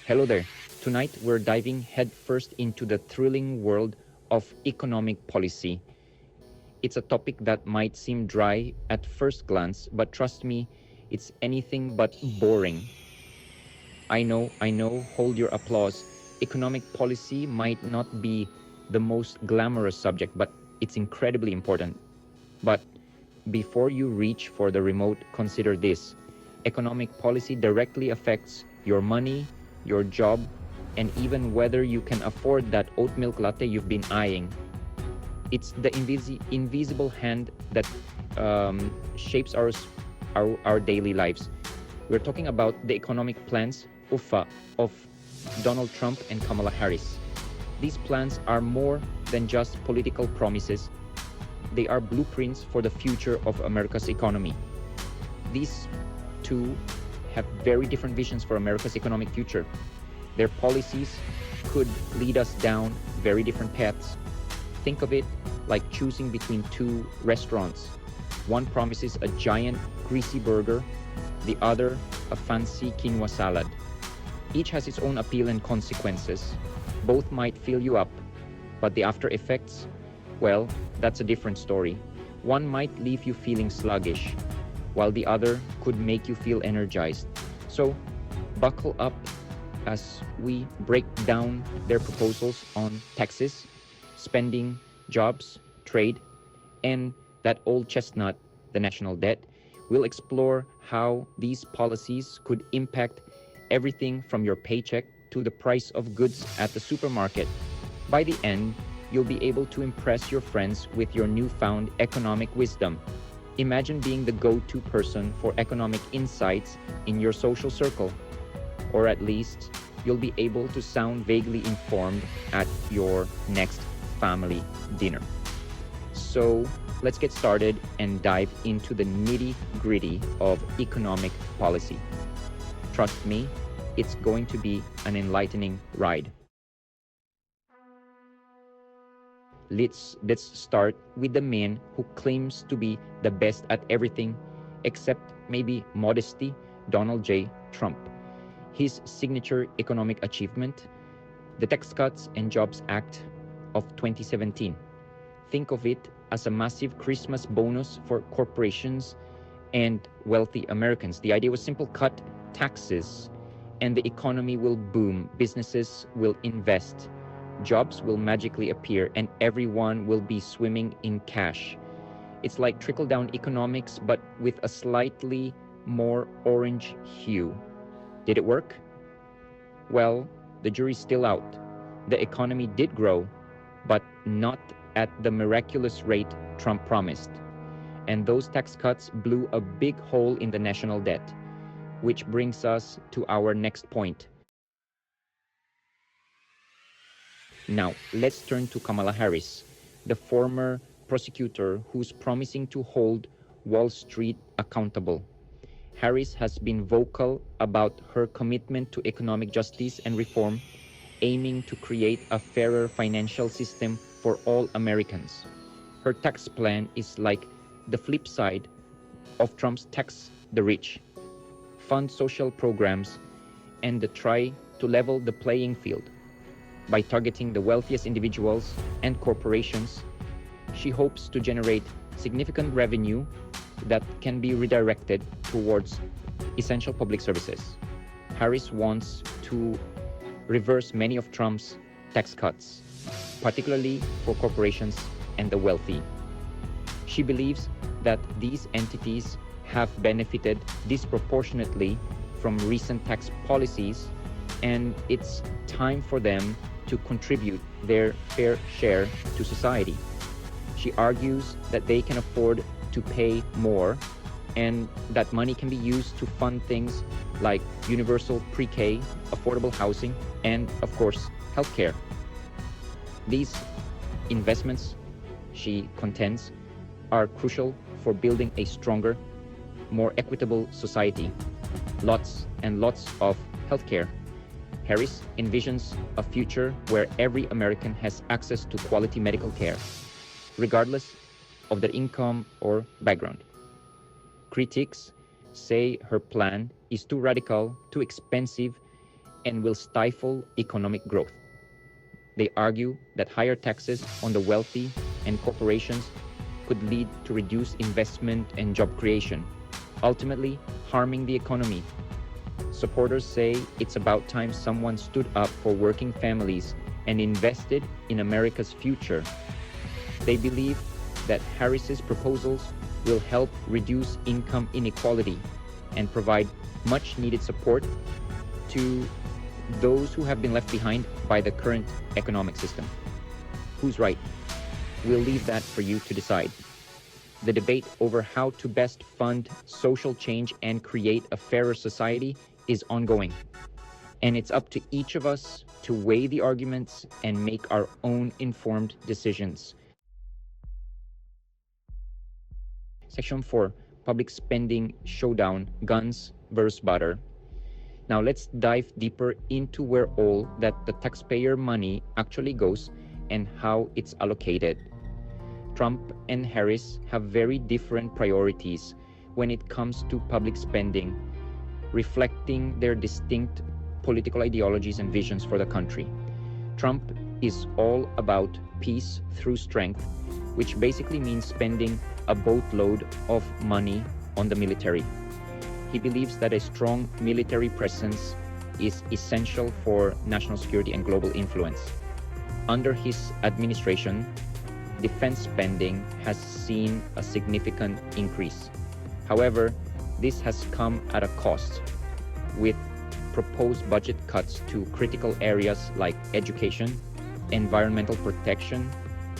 Hello there. Tonight we're diving headfirst into the thrilling world of economic policy. It's a topic that might seem dry at first glance, but trust me, it's anything but boring. I know, hold your applause. Economic policy might not be the most glamorous subject, but it's incredibly important. But before you reach for the remote, consider this. Economic policy directly affects your money, your job, and even whether you can afford that oat milk latte you've been eyeing. It's the invisible hand that shapes our daily lives. We're talking about the economic plans of Donald Trump and Kamala Harris. These plans are more than just political promises. They are blueprints for the future of America's economy. These two have very different visions for America's economic future. Their policies could lead us down very different paths. Think of it like choosing between two restaurants. One promises a giant, greasy burger, the other a fancy quinoa salad. Each has its own appeal and consequences. Both might fill you up, but the after effects, well, that's a different story. One might leave you feeling sluggish, while the other could make you feel energized. So, buckle up as we break down their proposals on taxes, spending, jobs, trade, and that old chestnut, the national debt. We'll explore how these policies could impact everything from your paycheck to the price of goods at the supermarket. By the end, you'll be able to impress your friends with your newfound economic wisdom. Imagine being the go-to person for economic insights in your social circle. Or at least, you'll be able to sound vaguely informed at your next family dinner. So, let's get started and dive into the nitty-gritty of economic policy. Trust me, it's going to be an enlightening ride. Let's start with the man who claims to be the best at everything except maybe modesty, Donald J. Trump. His signature economic achievement, the Tax Cuts and Jobs Act of 2017. Think of it as a massive Christmas bonus for corporations and wealthy Americans. The idea was simple: cut taxes and the economy will boom, businesses will invest, jobs will magically appear, and everyone will be swimming in cash. It's like trickle-down economics, but with a slightly more orange hue. Did it work? Well, the jury's still out. The economy did grow, but not at the miraculous rate Trump promised. And those tax cuts blew a big hole in the national debt, which brings us to our next point. Now, let's turn to Kamala Harris, the former prosecutor who's promising to hold Wall Street accountable. Harris has been vocal about her commitment to economic justice and reform, aiming to create a fairer financial system for all Americans. Her tax plan is like the flip side of Trump's tax the rich, fund social programs, and try to level the playing field. By targeting the wealthiest individuals and corporations, she hopes to generate significant revenue that can be redirected towards essential public services. Harris wants to reverse many of Trump's tax cuts, particularly for corporations and the wealthy. She believes that these entities have benefited disproportionately from recent tax policies, and it's time for them to contribute their fair share to society. She argues that they can afford to pay more and that money can be used to fund things like universal pre-K, affordable housing, and of course, healthcare. These investments, she contends, are crucial for building a stronger, more equitable society. Lots and lots of healthcare. Harris envisions a future where every American has access to quality medical care, regardless of their income or background. Critics say her plan is too radical, too expensive, and will stifle economic growth. They argue that higher taxes on the wealthy and corporations could lead to reduced investment and job creation, ultimately harming the economy. Supporters say it's about time someone stood up for working families and invested in America's future. They believe that Harris's proposals will help reduce income inequality and provide much needed support to those who have been left behind by the current economic system. Who's right? We'll leave that for you to decide. The debate over how to best fund social change and create a fairer society is ongoing. And it's up to each of us to weigh the arguments and make our own informed decisions. Section 4, Public Spending Showdown, Guns versus Butter. Now let's dive deeper into where all that the taxpayer money actually goes and how it's allocated. Trump and Harris have very different priorities when it comes to public spending, reflecting their distinct political ideologies and visions for the country. Trump is all about peace through strength, which basically means spending a boatload of money on the military. He believes that a strong military presence is essential for national security and global influence. Under his administration, defense spending has seen a significant increase. However, this has come at a cost, with proposed budget cuts to critical areas like education, environmental protection,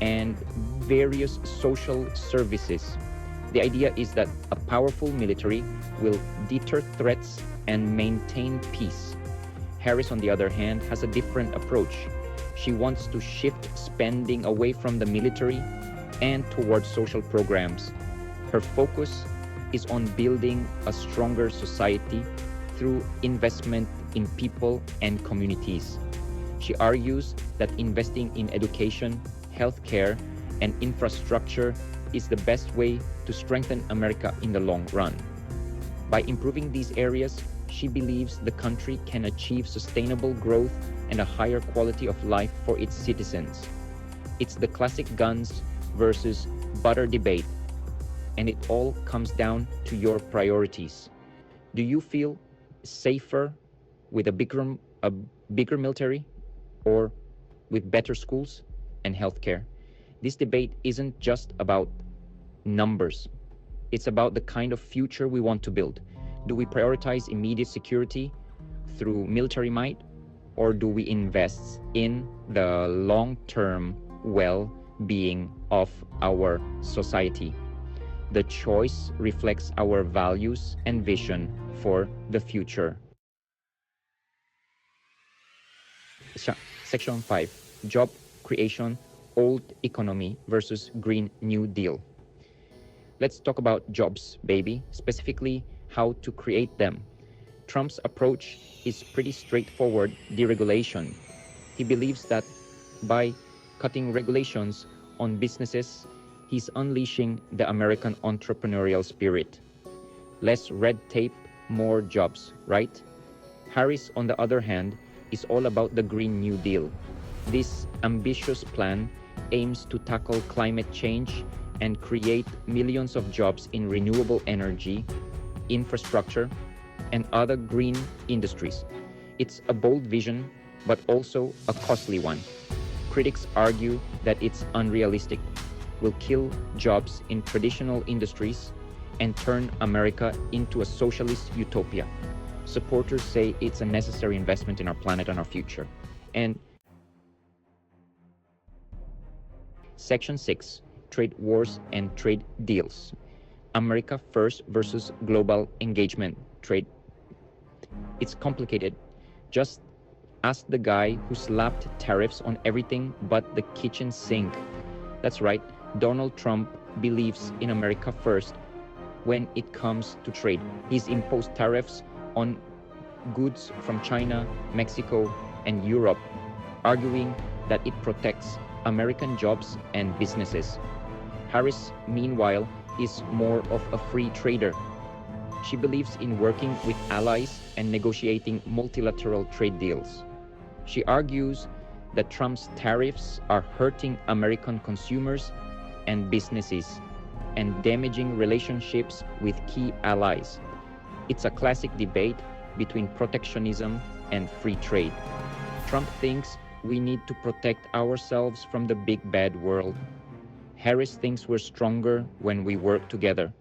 and various social services. The idea is that a powerful military will deter threats and maintain peace. Harris, on the other hand, has a different approach. She wants to shift spending away from the military and towards social programs. Her focus is on building a stronger society through investment in people and communities. She argues that investing in education, healthcare, and infrastructure is the best way to strengthen America in the long run. By improving these areas, she believes the country can achieve sustainable growth and a higher quality of life for its citizens. It's the classic guns versus butter debate, and it all comes down to your priorities. Do you feel safer with a bigger military or with better schools and healthcare? This debate isn't just about numbers. It's about the kind of future we want to build. Do we prioritize immediate security through military might, or do we invest in the long-term well-being of our society? The choice reflects our values and vision for the future. Section 5, Job Creation, Old Economy versus Green New Deal. Let's talk about jobs, baby, specifically how to create them. Trump's approach is pretty straightforward: deregulation. He believes that by cutting regulations on businesses, he's unleashing the American entrepreneurial spirit. Less red tape, more jobs, right? Harris, on the other hand, is all about the Green New Deal. This ambitious plan aims to tackle climate change and create millions of jobs in renewable energy, infrastructure, and other green industries. It's a bold vision, but also a costly one. Critics argue that it's unrealistic, will kill jobs in traditional industries, and turn America into a socialist utopia. Supporters say it's a necessary investment in our planet and our future. And Section 6, Trade Wars and Trade Deals. America First versus Global Engagement Trade. It's complicated. Just ask the guy who slapped tariffs on everything but the kitchen sink. That's right, Donald Trump believes in America First when it comes to trade. He's imposed tariffs on goods from China, Mexico, and Europe, arguing that it protects American jobs and businesses. Harris, meanwhile, is more of a free trader. She believes in working with allies and negotiating multilateral trade deals. She argues that Trump's tariffs are hurting American consumers and businesses and damaging relationships with key allies. It's a classic debate between protectionism and free trade. Trump thinks we need to protect ourselves from the big bad world. Harris thinks we're stronger when we work together.